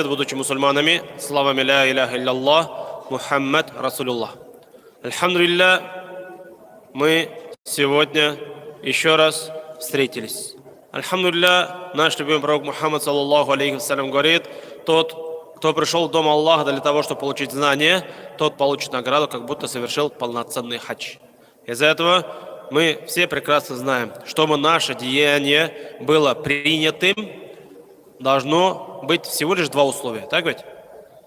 будучи мусульманами, славами ля иляха илляллах, Мухаммад Расулуллах. Альхамдулилля, мы сегодня еще раз встретились. Альхамдулилля, наш любимый пророк Мухаммад, саллаллаху алейхи вассалям, говорит: тот, кто пришел в дом Аллаха для того, чтобы получить знания, тот получит награду, как будто совершил полноценный хадж. Из-за этого мы все прекрасно знаем, чтобы наше деяние было принятым, должно быть всего лишь два условия. Так ведь?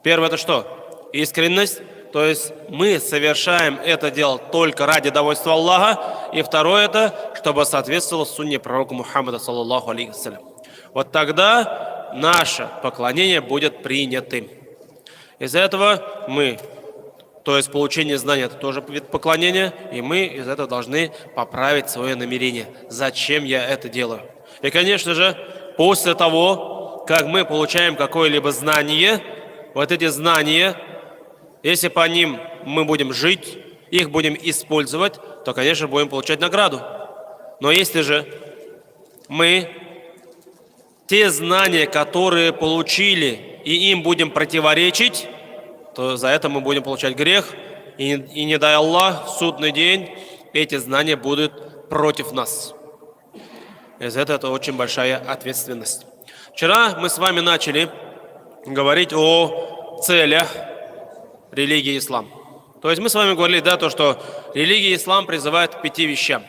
Первое — это что? Искренность. То есть мы совершаем это дело только ради довольства Аллаха. И второе — это чтобы соответствовало сунне пророка Мухаммада, саллаллаху алейхи вассалям. Вот тогда наше поклонение будет принятым. Из-за этого мы, то есть получение знания — это тоже вид поклонения, и мы из этого должны поправить свое намерение. Зачем я это делаю? И, конечно же, после того, как мы получаем какое-либо знание, вот эти знания, если по ним мы будем жить, их будем использовать, то, конечно, будем получать награду. Но если же мы те знания, которые получили, и им будем противоречить, то за это мы будем получать грех, и не дай Аллах, в судный день эти знания будут против нас. Из-за этого это очень большая ответственность. Вчера мы с вами начали говорить о целях религии ислам. То есть мы с вами говорили, да, то, что религия ислам призывает к 5 вещам.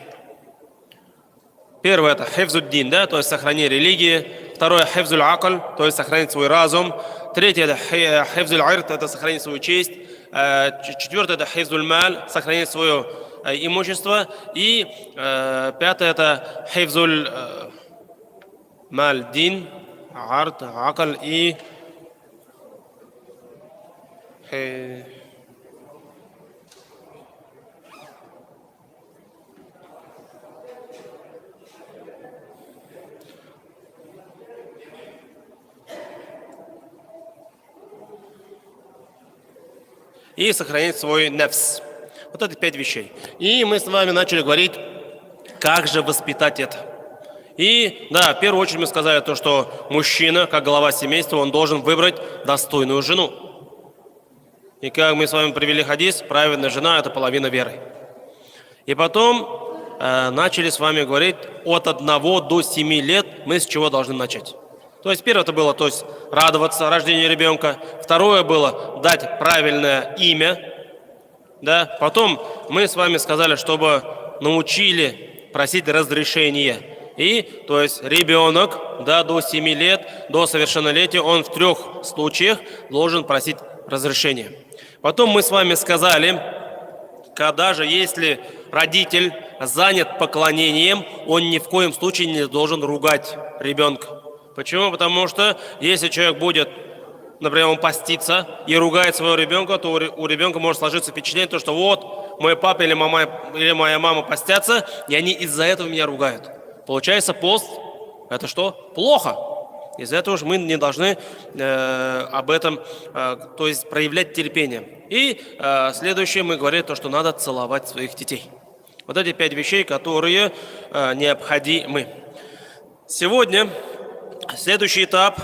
Первое — это хифзуддин, да, то есть сохранение религии. Второе — хифзуль акль, то есть сохранить свой разум. Третье — это хифзуль ирт, это сохранить свою честь. Четвертое — это хифзуль маль, сохранить свое имущество. И пятое — это хифзуль маль дин, арт, акль и сохранить свой нефс. Вот это 5 вещей. И мы с вами начали говорить, как же воспитать это. И да, в первую очередь мы сказали то, что мужчина, как глава семейства, он должен выбрать достойную жену. И как мы с вами привели хадис, праведная жена — это половина веры. И потом начали с вами говорить, от 1 до 7 лет мы с чего должны начать. То есть первое это было, то есть радоваться рождению ребенка. Второе было дать правильное имя. Да? Потом мы с вами сказали, чтобы научили просить разрешения. И, то есть ребенок, да, до 7 лет, до совершеннолетия, он в 3 случаях должен просить разрешения. Потом мы с вами сказали, когда же если родитель занят поклонением, он ни в коем случае не должен ругать ребенка. Почему? Потому что если человек будет, например, он постится и ругает своего ребенка, то у ребенка может сложиться впечатление, что вот мой папа или моя мама постятся, и они из-за этого меня ругают. Получается, пост — это что? Плохо. Из-за этого же мы не должны об этом, то есть проявлять терпение. И следующее мы говорили, то, что надо целовать своих детей. Вот эти 5 вещей, которые необходимы. Сегодня следующий этап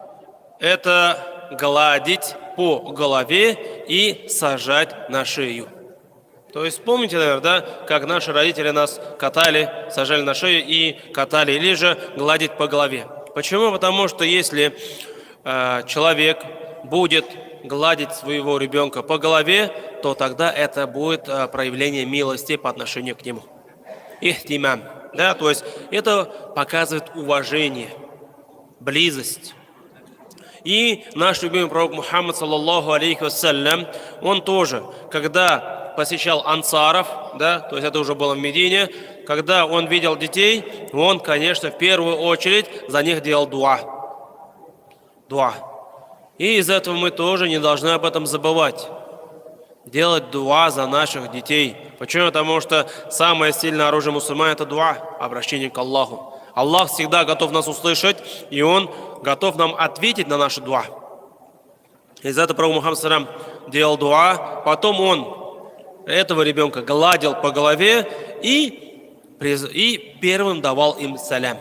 — это гладить по голове и сажать на шею. То есть помните, наверное, да, как наши родители нас катали, сажали на шею и катали, или же гладить по голове. Почему? Потому что если человек будет гладить своего ребенка по голове, то тогда это будет проявление милости по отношению к нему. Ихтимам, да, то есть это показывает уважение, близость. И наш любимый пророк Мухаммад, саллаллаху алейхи вассалям, он тоже, когда посещал ансаров, да, то есть это уже было в Медине, когда он видел детей, он, конечно, в первую очередь за них делал дуа. И из этого мы тоже не должны об этом забывать. Делать дуа за наших детей. Почему? Потому что самое сильное оружие мусульман — это дуа, обращение к Аллаху. Аллах всегда готов нас услышать, и Он готов нам ответить на наши дуа. Из-за этого пророк Мухаммад саллям делал дуа, потом он этого ребенка гладил по голове и первым давал им салям.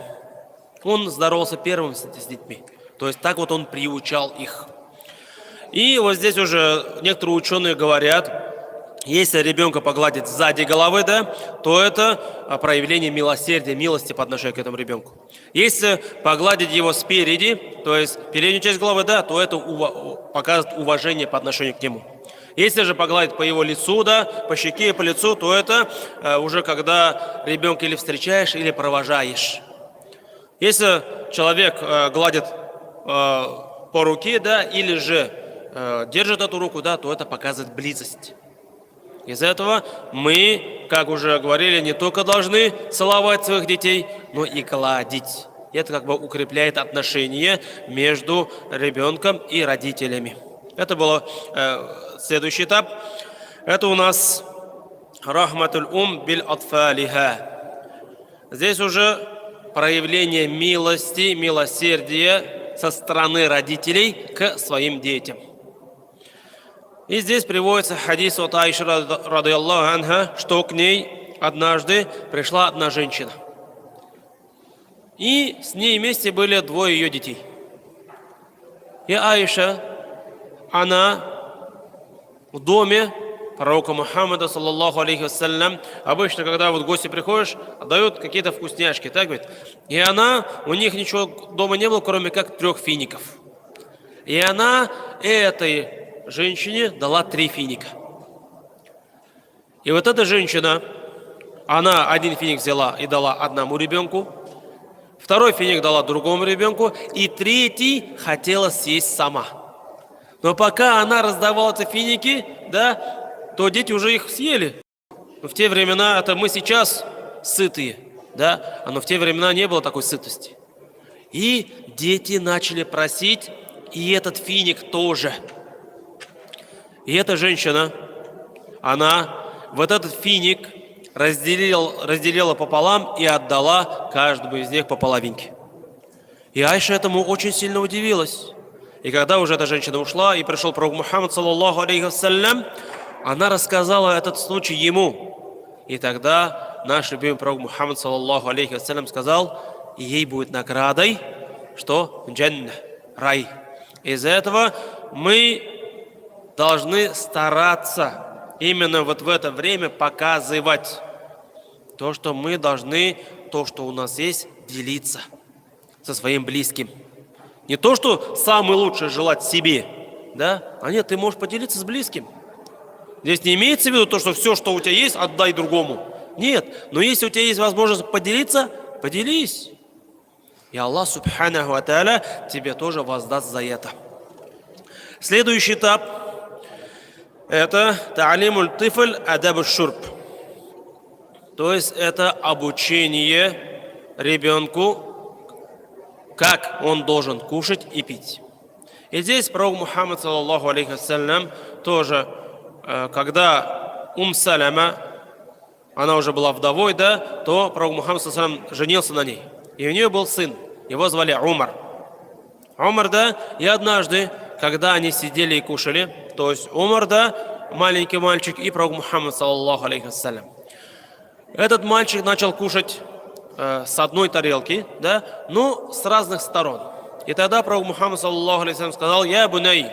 Он здоровался первым с детьми. То есть так вот он приучал их. И вот здесь уже некоторые ученые говорят, если ребенка погладить сзади головы, да, то это проявление милосердия, милости по отношению к этому ребенку. Если погладить его спереди, то есть переднюю часть головы, да, то это показывает уважение по отношению к нему. Если же погладить по его лицу, да, по щеке и по лицу, то это уже когда ребенка или встречаешь, или провожаешь. Если человек гладит по руке, да, или же держит эту руку, да, то это показывает близость. Из-за этого мы, как уже говорили, не только должны целовать своих детей, но и гладить. Это как бы укрепляет отношения между ребенком и родителями. Это был следующий этап. Это у нас рахматуль биль атфалиха. Здесь уже проявление милости, милосердия со стороны родителей к своим детям. И здесь приводится хадис от Аиши радийаллаху анха, что к ней однажды пришла одна женщина. И с ней вместе были двое ее детей. И Аиша, она в доме пророка Мухаммада, саллаллаху алейхи вассалям, обычно, когда вот в гости приходишь, дают какие-то вкусняшки, так ведь? И она, у них ничего дома не было, кроме как 3 фиников. И она этой женщине дала 3 финика. И вот эта женщина, она 1 финик взяла и дала одному ребенку, 2 финик дала другому ребенку, и 3 хотела съесть сама. Но пока она раздавала эти финики, да, то дети уже их съели. Но в те времена, это мы сейчас сытые, да, но в те времена не было такой сытости. И дети начали просить, и этот финик тоже. И эта женщина, она вот этот финик разделила пополам и отдала каждому из них по половинке. И Айша этому очень сильно удивилась. И когда уже эта женщина ушла, и пришел пророк Мухаммад, саллаллаху алейхи вассалям, она рассказала этот случай ему. И тогда наш любимый пророк Мухаммад, саллаллаху алейхи вассалям, сказал, и ей будет наградой, что джанна, рай. Из-за этого мы должны стараться именно вот в это время показывать то, что мы должны, то, что у нас есть, делиться со своим близким. Не то, что самый лучший желать себе, да? А нет, ты можешь поделиться с близким. Здесь не имеется в виду то, что все, что у тебя есть, отдай другому. Нет, но если у тебя есть возможность поделиться, поделись. И Аллах субханаху ва тааля тебе тоже воздаст за это. Следующий этап – это та'алимуль тифль адаб шурб. То есть это обучение ребенку, как он должен кушать и пить. И здесь пророк Мухаммад, саллаллаху алейхи вассалям, тоже, когда Салама, она уже была вдовой, да, то пророк Мухаммад, саллаллаху алейхи вассалям, женился на ней. И у нее был сын, его звали Умар. Умар, да, и однажды, когда они сидели и кушали, то есть Умар, да, маленький мальчик, и пророк Мухаммад, саллаллаху алейхи вассалям. Этот мальчик начал кушать с одной тарелки, да, но с разных сторон. И тогда пророк Мухаммад, саллаллаху алейхи вассалям, сказал, я буней,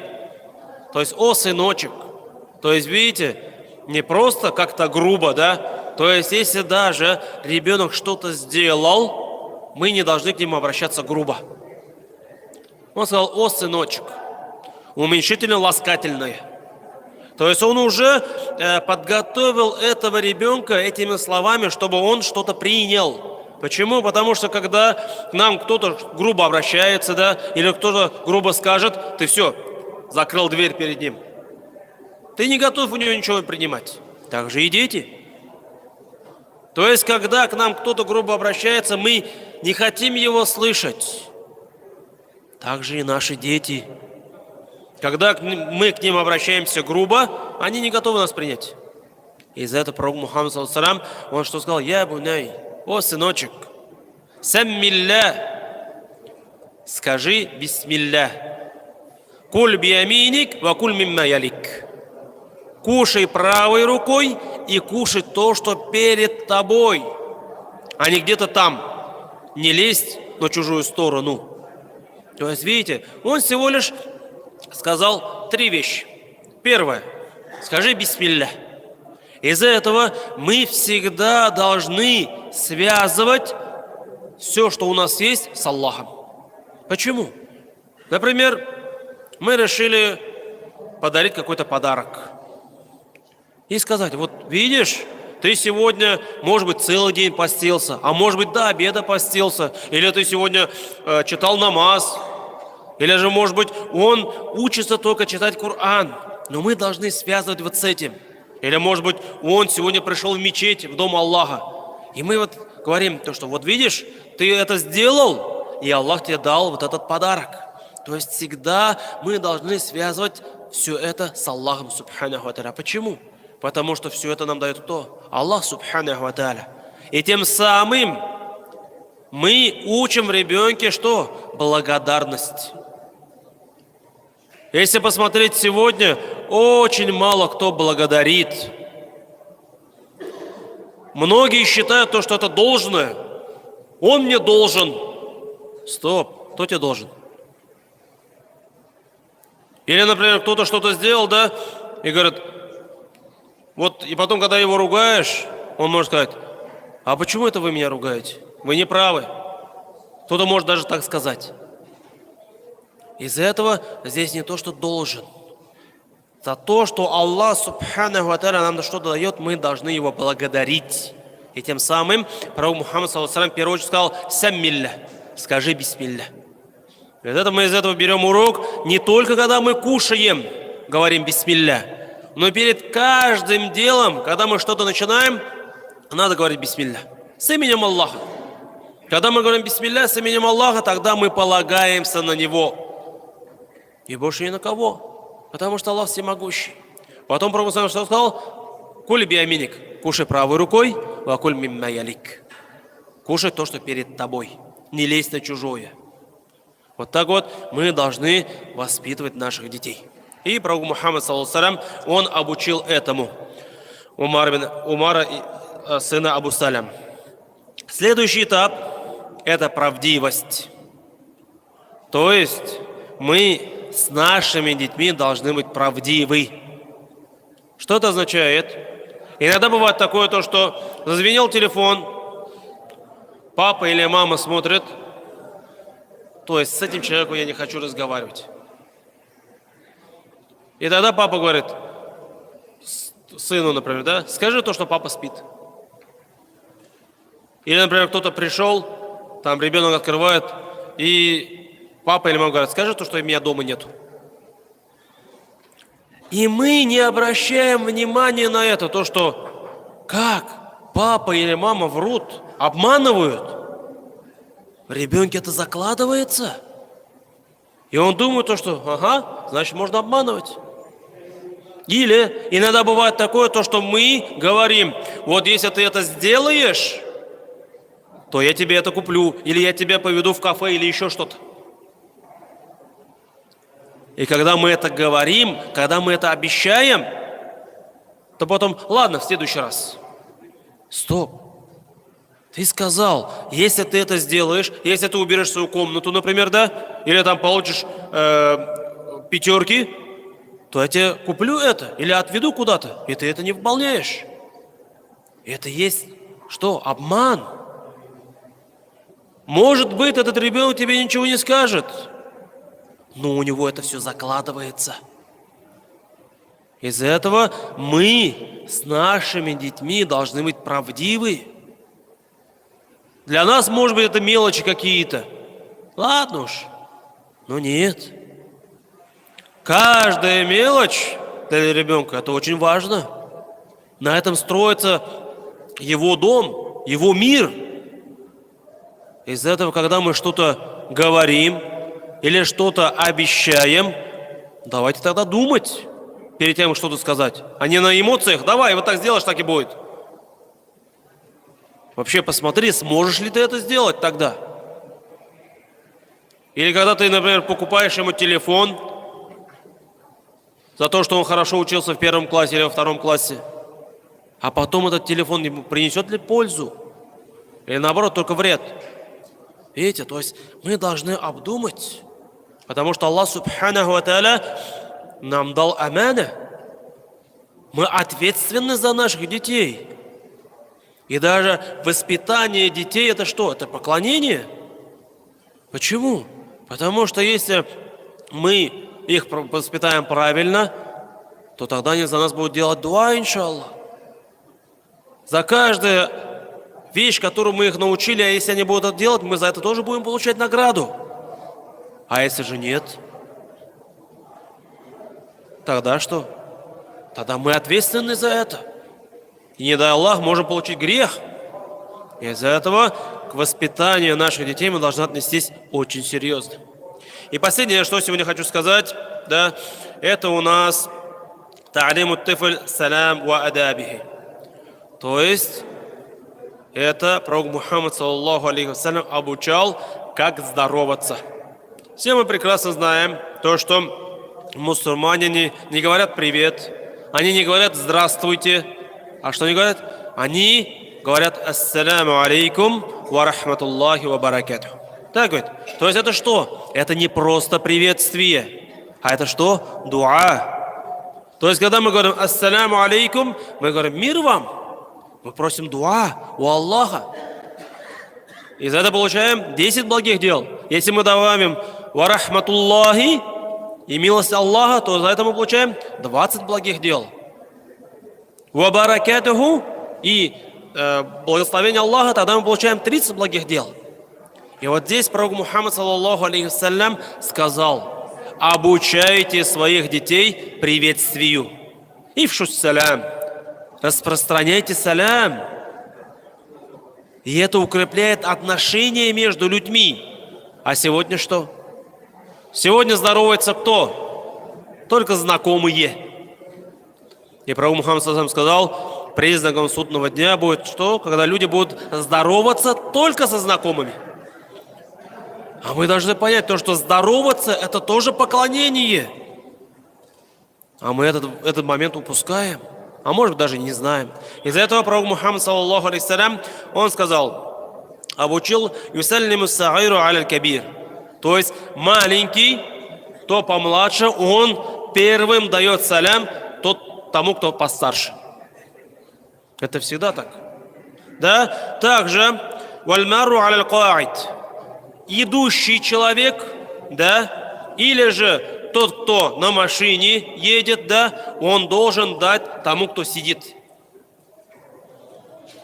то есть о сыночек. То есть, видите, не просто как-то грубо, да, то есть, если даже ребенок что-то сделал, мы не должны к нему обращаться грубо. Он сказал, о сыночек, уменьшительно-ласкательное. То есть он уже подготовил этого ребенка этими словами, чтобы он что-то принял. Почему? Потому что когда к нам кто-то грубо обращается, да, или кто-то грубо скажет, ты все, закрыл дверь перед ним. Ты не готов у него ничего принимать. Так же и дети. То есть, когда к нам кто-то грубо обращается, мы не хотим его слышать. Так же и наши дети. Когда мы к ним обращаемся грубо, они не готовы нас принять. Из-за этого пророк Мухаммад, саллаллаху алейхи вассалям, он что сказал? Я бунай, о сыночек, саммилля, скажи бисмилля, куль бияминик ва куль мимма ялик. Кушай правой рукой и кушай то, что перед тобой, а не где-то там. Не лезть на чужую сторону. То есть, видите, он всего лишь сказал 3 вещи. Первое. Скажи бисмилля. Из-за этого мы всегда должны связывать все, что у нас есть, с Аллахом. Почему? Например, мы решили подарить какой-то подарок. И сказать, вот видишь, ты сегодня, может быть, целый день постился, а может быть, до обеда постился, или ты сегодня читал намаз, или же, может быть, он учится только читать Коран. Но мы должны связывать вот с этим. Или, может быть, он сегодня пришел в мечеть, в дом Аллаха. И мы вот говорим, то, что вот видишь, ты это сделал, и Аллах тебе дал вот этот подарок. То есть всегда мы должны связывать все это с Аллахом, субханаху ва тааля. Почему? Потому что все это нам дает кто? Аллах, субханаху ва тааля. И тем самым мы учим в ребенке что? Благодарность. Если посмотреть сегодня, очень мало кто благодарит. Многие считают то, что это должное. Он мне должен. Стоп, кто тебе должен? Или, например, кто-то что-то сделал, да, и говорит, вот, и потом, когда его ругаешь, он может сказать, а почему это вы меня ругаете? Вы не правы. Кто-то может даже так сказать. Из-за этого здесь не то, что должен. За то, что Аллах, субханаху ва тааля, нам что-то дает, мы должны его благодарить. И тем самым пророк Мухаммад, саллаллаху алейхи ва саллям, в первую очередь сказал «Саммилля», скажи «Бисмилля». Мы из этого берем урок, не только когда мы кушаем, говорим «Бисмилля», но перед каждым делом, когда мы что-то начинаем, надо говорить «Бисмилля» с именем Аллаха. Когда мы говорим «Бисмилля» с именем Аллаха, тогда мы полагаемся на Него. И больше ни на кого. Потому что Аллах всемогущий. Потом Пророк что сказал? «Куль бияминик». Кушай правой рукой, ва куль мимма ялик. Кушай то, что перед тобой. Не лезь на чужое. Вот так вот мы должны воспитывать наших детей. И Пророк Мухаммад, саллаллаху алейхи ва саллям, он обучил этому Умара, сына Абу Салям. Следующий этап – это правдивость. То есть мы с нашими детьми должны быть правдивы. Что это означает? Иногда бывает такое, то, что зазвенел телефон, папа или мама смотрят, то есть с этим человеком я не хочу разговаривать. И тогда папа говорит сыну, например, да, скажи то, что папа спит. Или, например, кто-то пришел, там ребенок открывает, и папа или мама говорят, скажи то, что меня дома нету. И мы не обращаем внимания на это, то, что как папа или мама врут, обманывают. В ребенке это закладывается. И он думает то, что ага, значит можно обманывать. Или иногда бывает такое, то, что мы говорим, вот если ты это сделаешь, то я тебе это куплю, или я тебя поведу в кафе, или еще что-то. И когда мы это говорим, когда мы это обещаем, то потом, ладно, в следующий раз. Стоп. Ты сказал, если ты это сделаешь, если ты уберешь свою комнату, например, да, или там получишь 5, то я тебе куплю это, или отведу куда-то, и ты это не выполняешь. Это есть что? Обман. Может быть, этот ребенок тебе ничего не скажет, но у него это все закладывается. Из-за этого мы с нашими детьми должны быть правдивы. Для нас, может быть, это мелочи какие-то. Ладно уж, но нет. Каждая мелочь для ребенка – это очень важно. На этом строится его дом, его мир. Из-за этого, когда мы что-то говорим или что-то обещаем, давайте тогда думать перед тем, что-то сказать, а не на эмоциях. Давай, вот так сделаешь, так и будет. Вообще посмотри, сможешь ли ты это сделать тогда. Или когда ты, например, покупаешь ему телефон за то, что он хорошо учился в 1 классе или во 2 классе, а потом этот телефон ему принесет ли пользу? Или наоборот, только вред? Видите, то есть мы должны обдумать Потому что Аллах Субханаху ва Тааля нам дал амана. Мы ответственны за наших детей. И даже воспитание детей это что? Это поклонение. Почему? Потому что если мы их воспитаем правильно, то тогда они за нас будут делать дуа, иншаллах. За каждую вещь, которую мы их научили, а если они будут это делать, мы за это тоже будем получать награду. А если же нет, тогда что? Тогда мы ответственны за это. И не дай Аллах, можем получить грех. И из-за этого к воспитанию наших детей мы должны отнестись очень серьезно. И последнее, что сегодня хочу сказать, да, это у нас та'алиму тифль салям ва адабихи. То есть, это пророк Мухаммад, саллаллаху алейхи вассалям, обучал, как здороваться. Все мы прекрасно знаем то, что мусульмане не говорят «привет», они не говорят «здравствуйте», а что они говорят? Они говорят «ассаляму алейкум ва рахматуллахи ва баракатуху». Так говорит. То есть это что? Это не просто приветствие, а это что? Дуа. То есть когда мы говорим «ассаляму алейкум», мы говорим «мир вам». Мы просим дуа у Аллаха. И за это получаем 10 благих дел. Если мы добавим «ва рахматуллахи» и милость Аллаха, то за это мы получаем 20 благих дел. «Ва баракатуху» и благословение Аллаха, тогда мы получаем 30 благих дел. И вот здесь пророк Мухаммад, саллаллаху алейхи вассалям, сказал: обучайте своих детей приветствию. Ифшус салям. Распространяйте салям. И это укрепляет отношения между людьми. А сегодня что? Сегодня здоровается кто? Только знакомые. И пророк Мухаммад саллаллаху алейхи вассалям сказал, признаком судного дня будет что? Когда люди будут здороваться только со знакомыми. А мы должны понять то, что здороваться это тоже поклонение. А мы этот момент упускаем. А может даже не знаем. Из-за этого пророк Мухаммад, саллаллаху алейхи вассалям, он сказал, обучил юсаллиму сагиру аля кабир. То есть маленький, кто помладше, он первым дает салям тому, кто постарше. Это всегда так. Да? Также вальмару аля каид. Идущий человек, да, или же тот, кто на машине едет, да, он должен дать тому, кто сидит.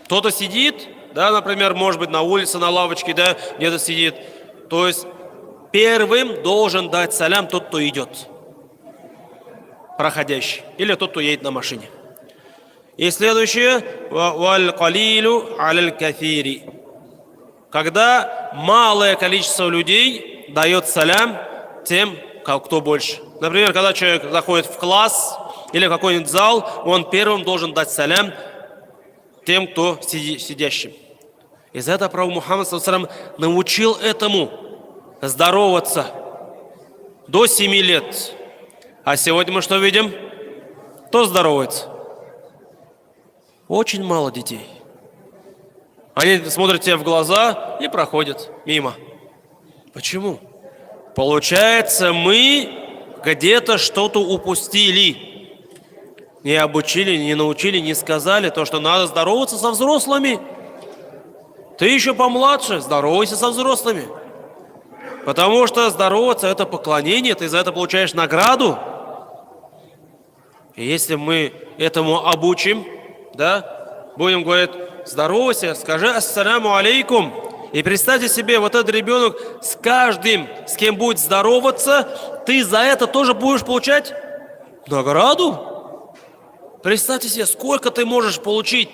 Кто-то сидит, да, например, может быть, на улице, на лавочке, да, где-то сидит. То есть первым должен дать салям тот, кто идет, проходящий, или тот, кто едет на машине. И следующее, валь калилу аль кафири. Когда малое количество людей дает салям тем, кто больше. Например, когда человек заходит в класс или в какой-нибудь зал, он первым должен дать салям тем, кто сидящим. Из-за этого пророк Мухаммад саллаллаху алейхи вассалям научил этому здороваться до 7 лет. А сегодня мы что видим? Кто здоровается? Очень мало детей. Они смотрят тебе в глаза и проходят мимо. Почему? Получается, мы где-то что-то упустили. Не обучили, не научили, не сказали то, что надо здороваться со взрослыми. Ты еще помладше, здоровайся со взрослыми. Потому что здороваться – это поклонение, ты за это получаешь награду. И если мы этому обучим, да, будем говорить: здоровайся, скажи ассаляму алейкум. И представьте себе, вот этот ребенок с каждым, с кем будет здороваться, ты за это тоже будешь получать награду. Представьте себе, сколько ты можешь получить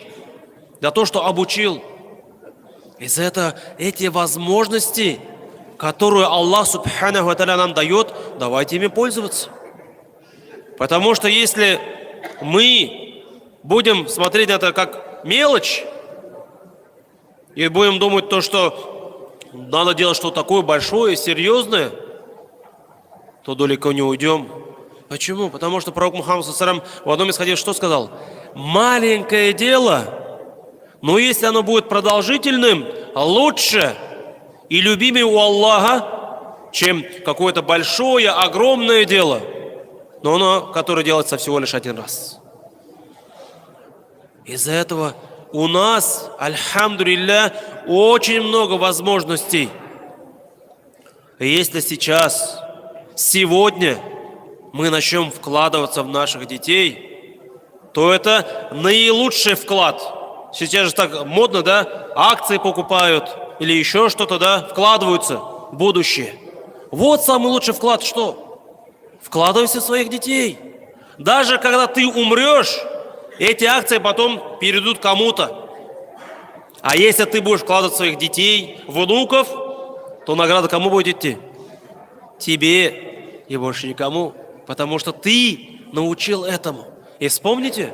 за то, что обучил. И за это эти возможности, которые Аллах Субханаху ва Тааля нам дает, давайте ими пользоваться. Потому что если мы будем смотреть на это как мелочь, и будем думать то, что надо делать что-то такое большое, серьезное, то далеко не уйдем. Почему? Потому что пророк Мухаммад саллаллаху алейхи вассалям в одном из хадисов что сказал? Маленькое дело, но если оно будет продолжительным, лучше и любимее у Аллаха, чем какое-то большое, огромное дело, но оно, которое делается всего лишь один раз. Из-за этого у нас, альхамдулилля, очень много возможностей. И если сейчас, сегодня мы начнем вкладываться в наших детей, то это наилучший вклад. Сейчас же так модно, да? Акции покупают или еще что-то, да? Вкладываются в будущее. Вот самый лучший вклад что? Вкладывайся в своих детей. Даже когда ты умрешь, эти акции потом перейдут кому-то. А если ты будешь вкладывать в своих детей, внуков, то награда кому будет идти? Тебе и больше никому. Потому что ты научил этому. И вспомните,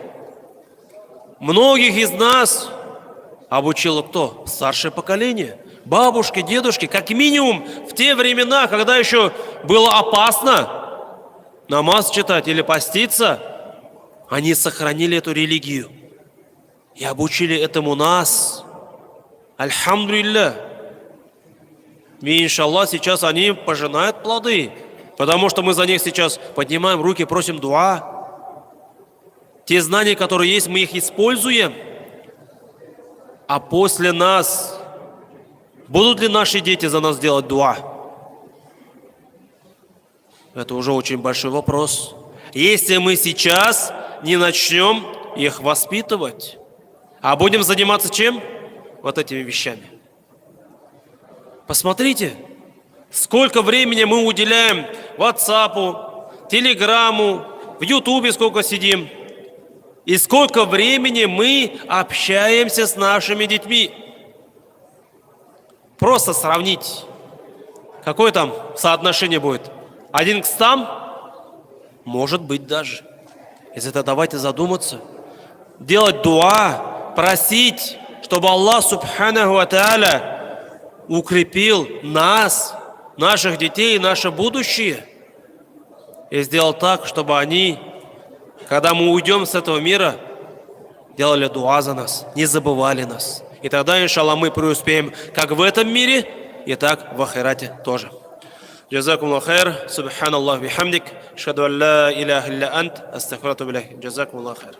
многих из нас обучило кто? Старшее поколение. Бабушки, дедушки, как минимум в те времена, когда еще было опасно намаз читать или поститься, они сохранили эту религию и обучили этому нас. Альхамдулилля. И иншаллах сейчас они пожинают плоды, потому что мы за них сейчас поднимаем руки, просим дуа. Те знания, которые есть, мы их используем. А после нас будут ли наши дети за нас делать дуа? Это уже очень большой вопрос. Если мы сейчас не начнем их воспитывать, а будем заниматься чем? Вот этими вещами. Посмотрите, сколько времени мы уделяем WhatsApp, Телеграму, в Ютубе сколько сидим. И сколько времени мы общаемся с нашими детьми. Просто сравнить. Какое там соотношение будет? 1 к 100? Может быть даже. Из этого давайте задуматься. Делать дуа, просить, чтобы Аллах Субханаху ва Тааля укрепил нас, наших детей, наше будущее. И сделал так, чтобы они, когда мы уйдем с этого мира, делали дуа за нас, не забывали нас. И тогда, иншаллах, мы преуспеем как в этом мире, и так в ахирате тоже. جزاكم الله خير سبحان الله بحمدك أشهد أن لا إله إلا أنت أستغفرك وأتوب إليك جزاكم الله خير